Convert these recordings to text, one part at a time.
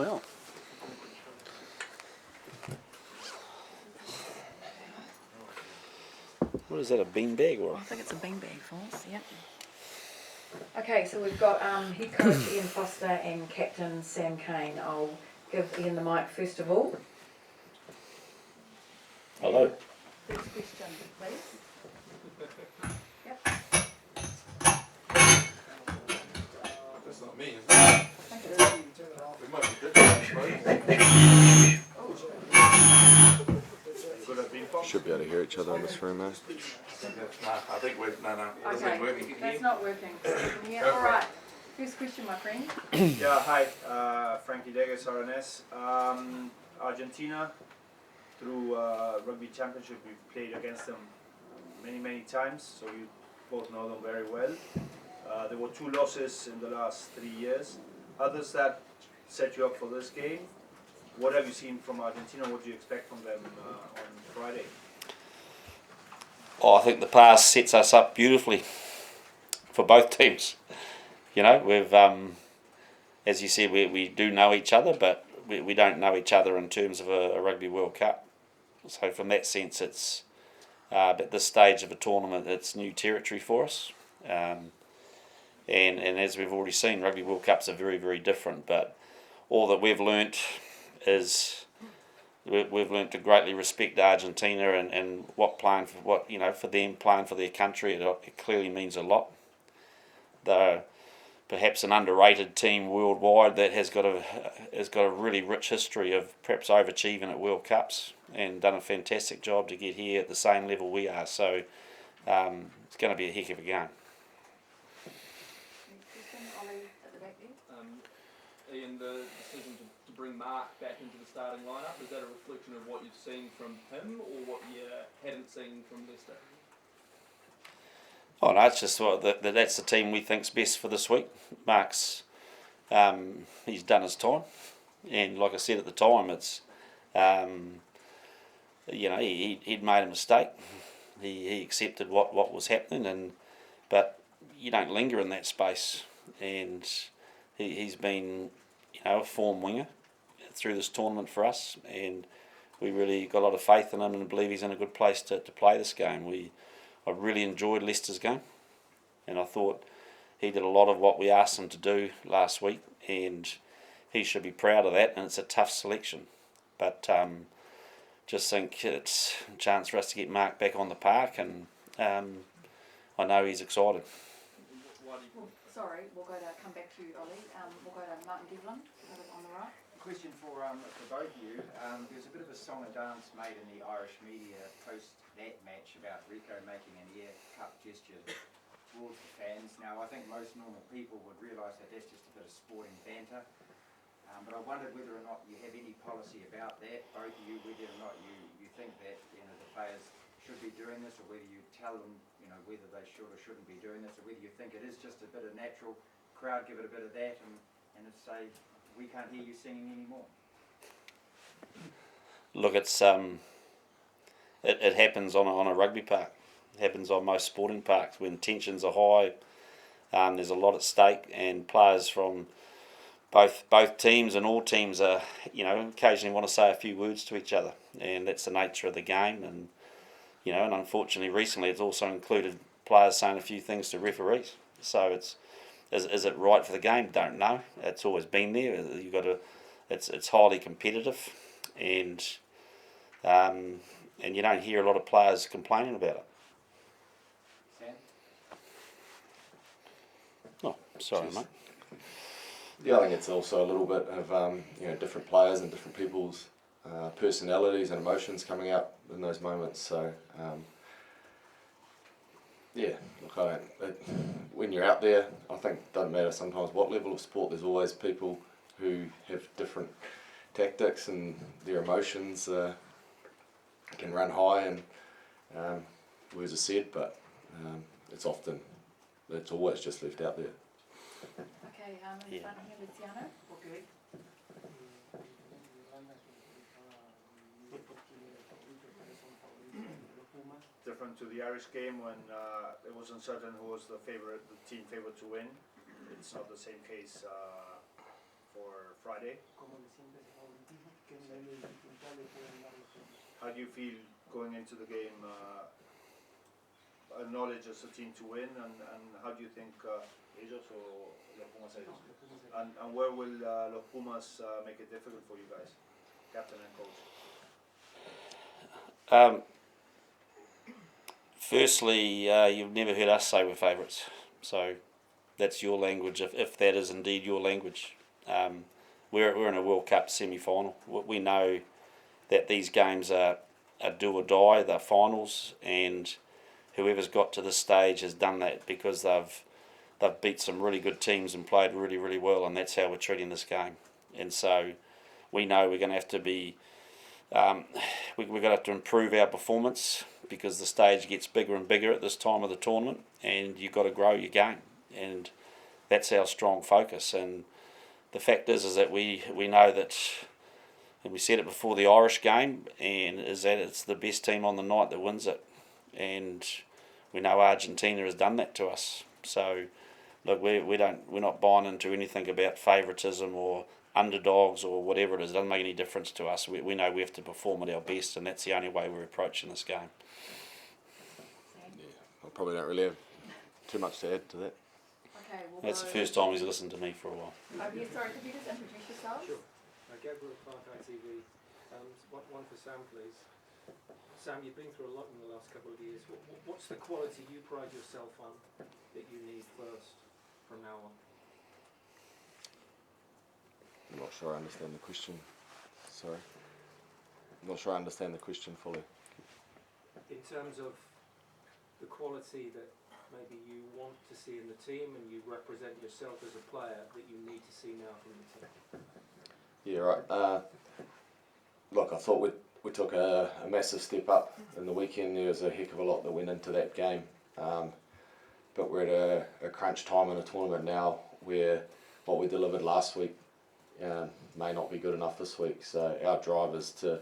Well. What is that, a beanbag or? I think it's a beanbag, Force, yep. Okay, so we've got head coach Ian Foster and captain Sam Kane. I'll give Ian the mic first of all. Hello. First question, please. Yep. That's not me, is it? We might be different, Should be able to hear each other in this room, eh? I think we're, no, it isn't working. That's not working. Yeah, all right. First question, my friend. Yeah, hi, Frankie Degas, RNS. Argentina, through Rugby Championship, we've played against them many times, so you both know them very well. There were 2 losses in the last 3 years. Others that set you up for this game, what have you seen from Argentina? What do you expect from them on Friday? Oh, I think the past sets us up beautifully for both teams. You know, we've, as you said, we do know each other, but we don't know each other in terms of a Rugby World Cup. So from that sense, it's at this stage of a tournament, it's new territory for us. And as we've already seen, Rugby World Cups are very different. But all that we've learnt is we've learnt to greatly respect Argentina and for them playing for their country. It clearly means a lot. They're perhaps an underrated team worldwide that has got a really rich history of perhaps overachieving at World Cups and done a fantastic job to get here at the same level we are. So it's going to be a heck of a game. Ian, the decision to bring Mark back into the starting lineup, is that a reflection of what you've seen from him or what you hadn't seen from Leicester? Oh no, it's just that's the team we think's best for this week. Mark's he's done his time, and like I said at the time, it's he'd made a mistake. He accepted what was happening, but you don't linger in that space, and he's been a form winger through this tournament for us, and we really got a lot of faith in him and believe he's in a good place to play this game. I really enjoyed Leicester's game, and I thought he did a lot of what we asked him to do last week, and he should be proud of that, and it's a tough selection. But just think it's a chance for us to get Mark back on the park, and I know he's excited. Sorry, we'll come back to you, Ollie. We'll go to Martin Devlin on the right. Question for both of you. There's a bit of a song and dance made in the Irish media post that match about Rico making an air cup gesture towards the fans. Now, I think most normal people would realise that that's just a bit of sporting banter. But I wondered whether or not you have any policy about that, both of you, whether or not you think that the players should be doing this, or whether you tell them whether they should or shouldn't be doing this, or whether you think it is just a bit of natural crowd, give it a bit of that, and if say we can't hear you singing anymore. Look, it's it happens on a rugby park. It happens on most sporting parks when tensions are high. There's a lot at stake, and players from both teams and all teams are occasionally want to say a few words to each other, and that's the nature of the game. And and unfortunately recently it's also included players saying a few things to referees. So is it right for the game? Don't know. It's always been there. You've got to. It's highly competitive, and you don't hear a lot of players complaining about it. Sam? Oh, sorry, mate. Yeah, I think it's also a little bit of different players and different people's personalities and emotions coming out in those moments. So look, when you're out there, I think it doesn't matter sometimes what level of sport. There's always people who have different tactics, and their emotions can run high, and words are said, but it's always just left out there. Okay, in front of you, Luciano. Okay. Different to the Irish game when it was uncertain who was the team favorite to win. It's not the same case for Friday. How do you feel going into the game? Knowledge as a team to win, and how do you think and where will los Pumas make it difficult for you guys, captain and coach? Firstly, you've never heard us say we're favourites, so that's your language. If that is indeed your language, we're in a World Cup semi-final. We know that these games are do or die. They're finals, and whoever's got to this stage has done that because they've beat some really good teams and played really, really well, and that's how we're treating this game. And so we know we're going to have to be we're going to have to improve our performance because the stage gets bigger and bigger at this time of the tournament, and you've got to grow your game, and that's our strong focus. And the fact is that we know that, and we said it before the Irish game, and is that it's the best team on the night that wins it, and we know Argentina has done that to us. So look, we're not buying into anything about favouritism or underdogs or whatever it is. It doesn't make any difference to us. We know we have to perform at our best, and that's the only way we're approaching this game. Yeah, I probably don't really have too much to add to that. Okay, we'll That's go. the first time he's listened to me for a while. Oh, yeah, sorry, could you just introduce yourselves? Sure. Gabriel Clark, ITV. One for Sam, please. Sam, you've been through a lot in the last couple of years. What's the quality you pride yourself on that you need first from now on? I'm not sure I understand the question. Sorry. I'm not sure I understand the question fully. In terms of the quality that maybe you want to see in the team and you represent yourself as a player that you need to see now from the team? Yeah, right. Look, I thought we took a massive step up in the weekend. There was a heck of a lot that went into that game. But we're at a crunch time in the tournament now where what we delivered last week may not be good enough this week. So our drive is to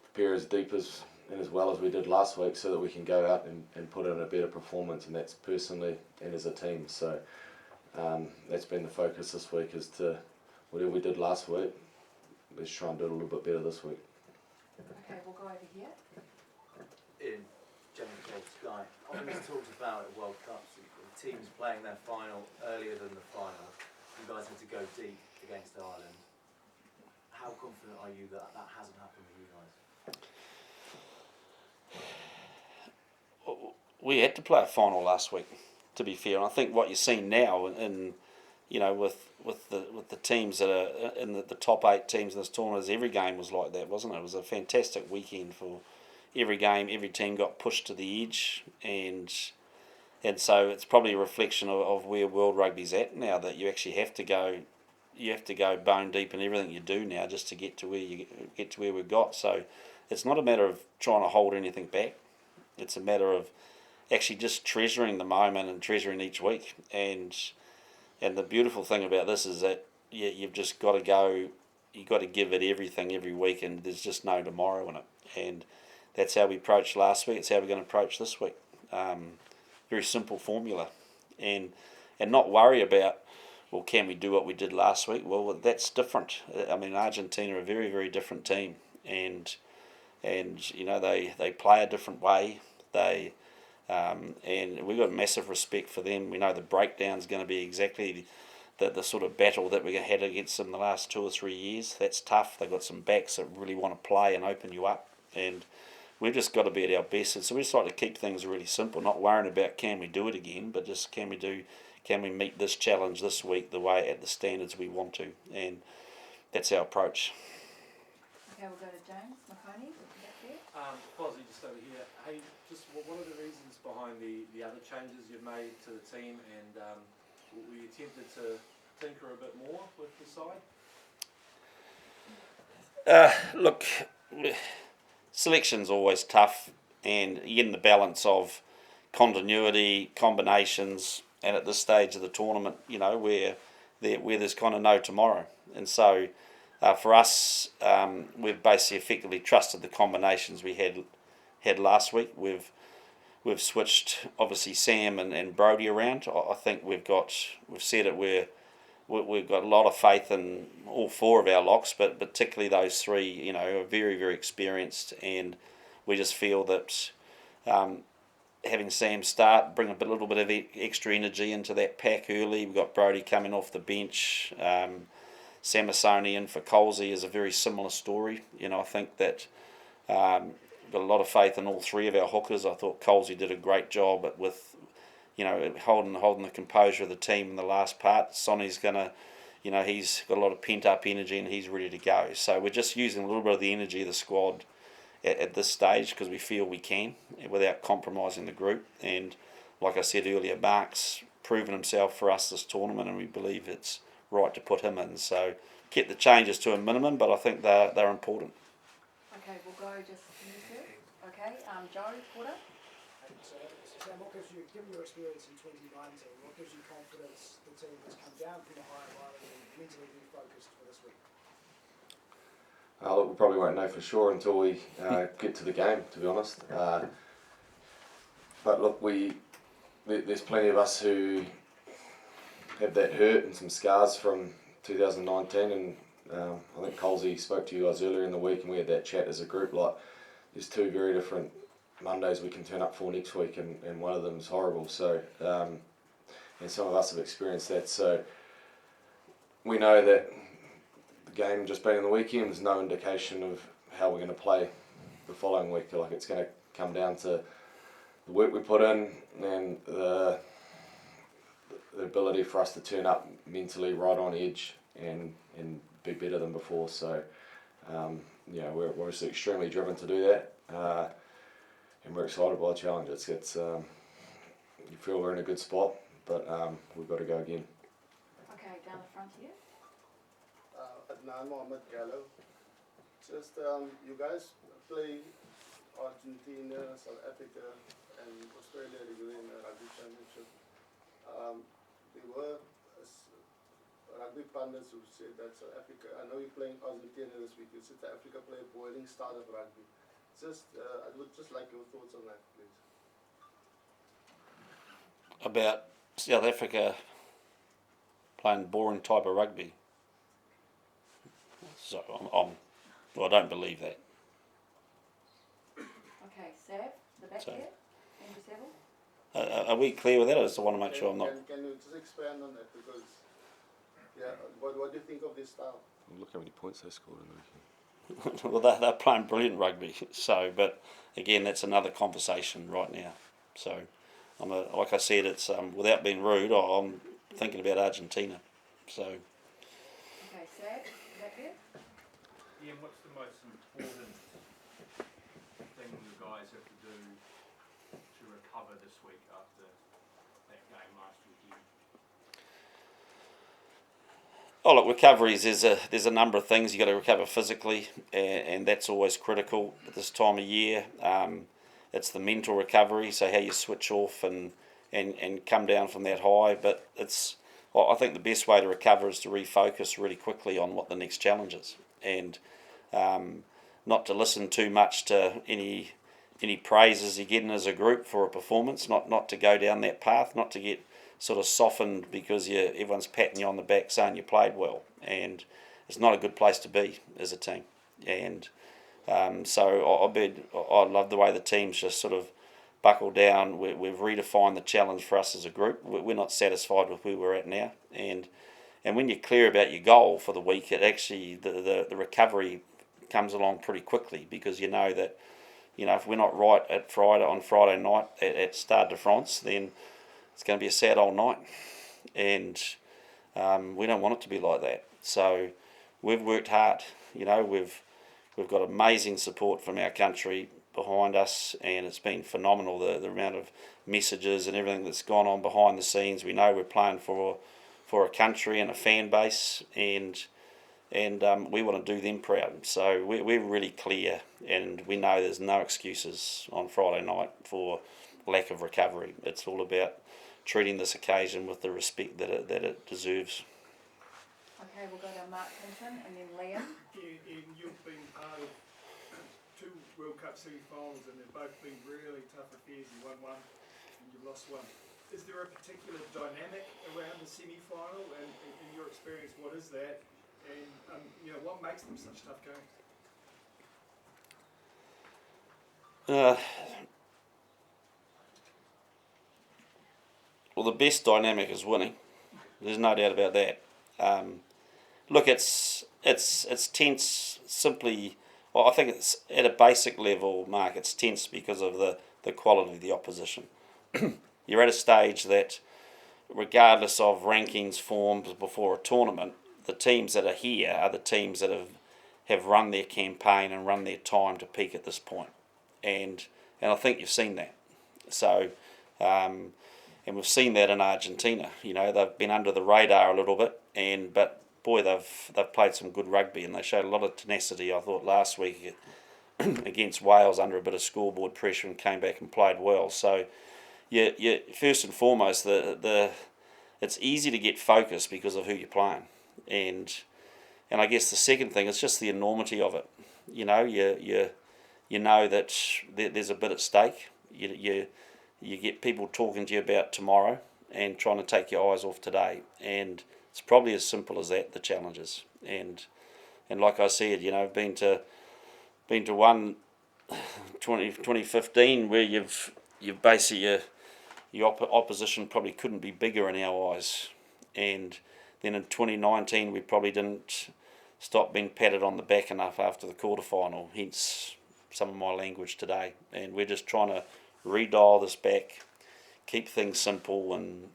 prepare as deep as and as well as we did last week so that we can go out and put in a better performance, and that's personally and as a team. So that's been the focus this week, is to whatever we did last week, let's try and do it a little bit better this week. Okay, we'll go over here. In General Coach Sky, often it's talked about at World Cups, teams playing their final earlier than the final. You guys had to go deep against Ireland. How confident are you that that hasn't happened with you guys? We had to play a final last week, to be fair. And I think what you're seeing now, in you know, with the teams that are in the top 8 teams in this tournament, every game was like that, wasn't it? It was a fantastic weekend for every game. Every team got pushed to the edge, and so it's probably a reflection of where world rugby's at now, that you actually have to go bone deep in everything you do now just to get to where we've got. So it's not a matter of trying to hold anything back. It's a matter of actually just treasuring the moment and treasuring each week. And the beautiful thing about this is that you've just got to go. You've got to give it everything every week, and there's just no tomorrow in it. And that's how we approached last week. It's how we're going to approach this week. Very simple formula, and not worry about, well, can we do what we did last week? Well, that's different. I mean, Argentina are a very, very different team, and you know they play a different way. And we've got massive respect for them. We know the breakdown's going to be exactly the sort of battle that we had against them the last 2 or 3 years. That's tough. They've got some backs that really want to play and open you up, and we've just got to be at our best. And so we just like to keep things really simple, not worrying about can we do it again, but just can we meet this challenge this week at the standards we want to, and that's our approach. Okay, we'll go to James McConey. Fozzie, just over here. Hey, just what are the reasons behind the other changes you've made to the team, and were you tempted to tinker a bit more with the side? Look, selection's always tough, and again the balance of continuity, combinations, and at this stage of the tournament, you know, where there's kind of no tomorrow. And so for us, we've basically effectively trusted the combinations we had last week. We've switched obviously Sam and Brodie around. I think we've said it, we've got a lot of faith in all four of our locks, but particularly those three, you know, are very, very experienced, and we just feel that having Sam start, bring a little bit of extra energy into that pack early. We've got Brodie coming off the bench. Samasoni in for Colsey is a very similar story. You know, I think that got a lot of faith in all three of our hookers. I thought Colsey did a great job with, you know, holding the composure of the team in the last part. Sonny's gonna, you know, he's got a lot of pent up energy and he's ready to go. So we're just using a little bit of the energy of the squad at this stage because we feel we can without compromising the group. And like I said earlier, Mark's proven himself for us this tournament, and we believe it's right to put him in. So keep the changes to a minimum, but I think they're important. Okay, we'll go just you two. Okay, Joe Porter. So, Sam, what gives you, given your experience in 2019, what gives you confidence the team has come down from the higher line and mentally refocused for this week? Look, we probably won't know for sure until we get to the game, to be honest. But look, there's plenty of us who have that hurt and some scars from 2019, and I think Colsey spoke to you guys earlier in the week and we had that chat as a group. Like, there's two very different Mondays we can turn up for next week, and one of them is horrible. So, and some of us have experienced that. So we know that the game just being on the weekend is no indication of how we're going to play the following week. Like, it's going to come down to the work we put in and the ability for us to turn up mentally right on edge and be better than before. So, we're obviously extremely driven to do that, and we're excited by the challenge. It's you feel we're in a good spot, but we've got to go again. Okay, down the front here. Adnan Mohammed Gallo. Just you guys play Argentina, South Africa, and Australia regularly in the rugby championship. There were rugby pundits who said that South Africa, I know you're playing Argentina this week, you said South Africa play a boiling style of rugby. I would just like your thoughts on that, please. About South Africa playing boring type of rugby. So I don't believe that. Okay, Sav, the back So, there. Andrew Saville. Are we clear with that? I just want to make sure I'm not. Can you just expand on that, because what do you think of this style? Look how many points they scored in the weekend. Well, they're playing brilliant rugby. So, but again, that's another conversation right now. So, like I said, it's without being rude, I'm thinking about Argentina. So. Okay, Sav, back there. Ian, what's the most important thing you guys have to do to recover this week after that game last weekend? Oh, look, recoveries, there's a number of things. You've got to recover physically, and that's always critical at this time of year. It's the mental recovery, so how you switch off and come down from that high. But I think the best way to recover is to refocus really quickly on what the next challenge is, and not to listen too much to any praises you're getting as a group for a performance, not to go down that path, not to get sort of softened because everyone's patting you on the back saying you played well, and it's not a good place to be as a team. And so I love the way the team's just sort of buckled down. We've redefined the challenge for us as a group. We're not satisfied with where we're at now, and when you're clear about your goal for the week, it actually the recovery comes along pretty quickly, because you know that, if we're not right on Friday night at Stade de France, then it's going to be a sad old night, and we don't want it to be like that. So we've worked hard. We've got amazing support from our country behind us, and it's been phenomenal, the amount of messages and everything that's gone on behind the scenes. We know we're playing for a country and a fan base, and we want to do them proud. So we're really clear, and we know there's no excuses on Friday night for lack of recovery. It's all about treating this occasion with the respect that it deserves. Okay, we'll go to Mark Hinton and then Liam. Ian, you've been part of two World Cup semi-finals, and they've both been really tough affairs. You won one and you've lost one. is there a particular dynamic around the semi-final, and in your experience, what is that? And you know, what makes them such tough games? Well, the best dynamic is winning. There's no doubt about that. Look, it's tense simply. Well, I think it's at a basic level, Mark. It's tense because of the quality of the opposition. You're at a stage that, regardless of rankings formed before a tournament, the teams that are here are the teams that have run their campaign and run their time to peak at this point, and I think you've seen that. So. And we've seen that in Argentina. You know, they've been under the radar a little bit, but boy, they've played some good rugby, and they showed a lot of tenacity. I thought last week against Wales under a bit of scoreboard pressure and came back and played well. So, yeah, first and foremost, it's easy to get focused because of who you're playing, and I guess the second thing is just the enormity of it. You know, you know that there's a bit at stake. You get people talking to you about tomorrow and trying to take your eyes off today, and it's probably as simple as that. The challenges, and like I said, you know, I've been to one 2015 where you've basically your opposition probably couldn't be bigger in our eyes, and then in 2019 we probably didn't stop being patted on the back enough after the quarterfinal. Hence some of my language today, and we're just trying to redial this back, keep things simple, and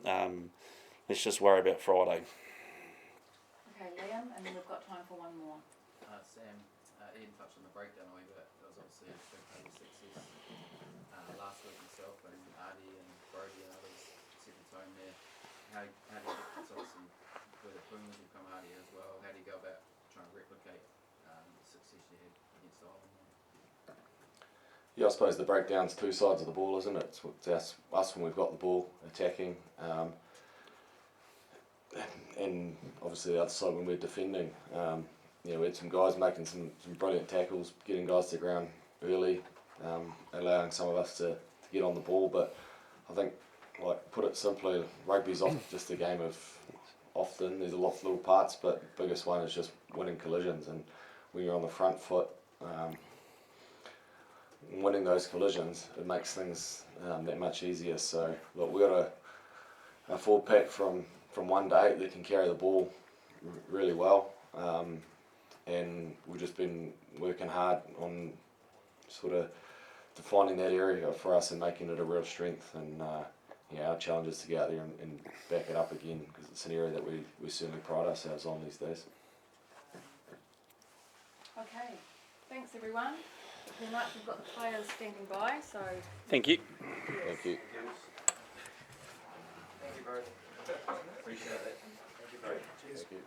let's just worry about Friday. Okay, Liam, and then we've got time for one more. Sam, Ian touched on the breakdown a wee bit. That was obviously a big part of success last week myself, and Artie and Brody and others set the tone there. How do you get, it's obviously where the Pumas will come Artie as well, how do you go about trying to replicate the success you had against Ireland? Yeah, I suppose the breakdown's two sides of the ball, isn't it? It's us when we've got the ball attacking, and obviously the other side when we're defending. You know, we had some guys making some brilliant tackles, getting guys to the ground early, allowing some of us to get on the ball. But I think, like, put it simply, rugby's just a game of often. There's a lot of little parts, but the biggest one is just winning collisions. And when you're on the front foot, winning those collisions, it makes things that much easier. So look, we've got a forward pack from 1 to 8 that can carry the ball really well, and we've just been working hard on sort of defining that area for us and making it a real strength. And our challenge is to get out there and back it up again, because it's an area that we certainly pride ourselves on these days. Okay, thanks everyone. Very much. We've got the players standing by, so Thank you. Thank you. Thank you, Brody. Appreciate it. Thank you, Brody. Thank you.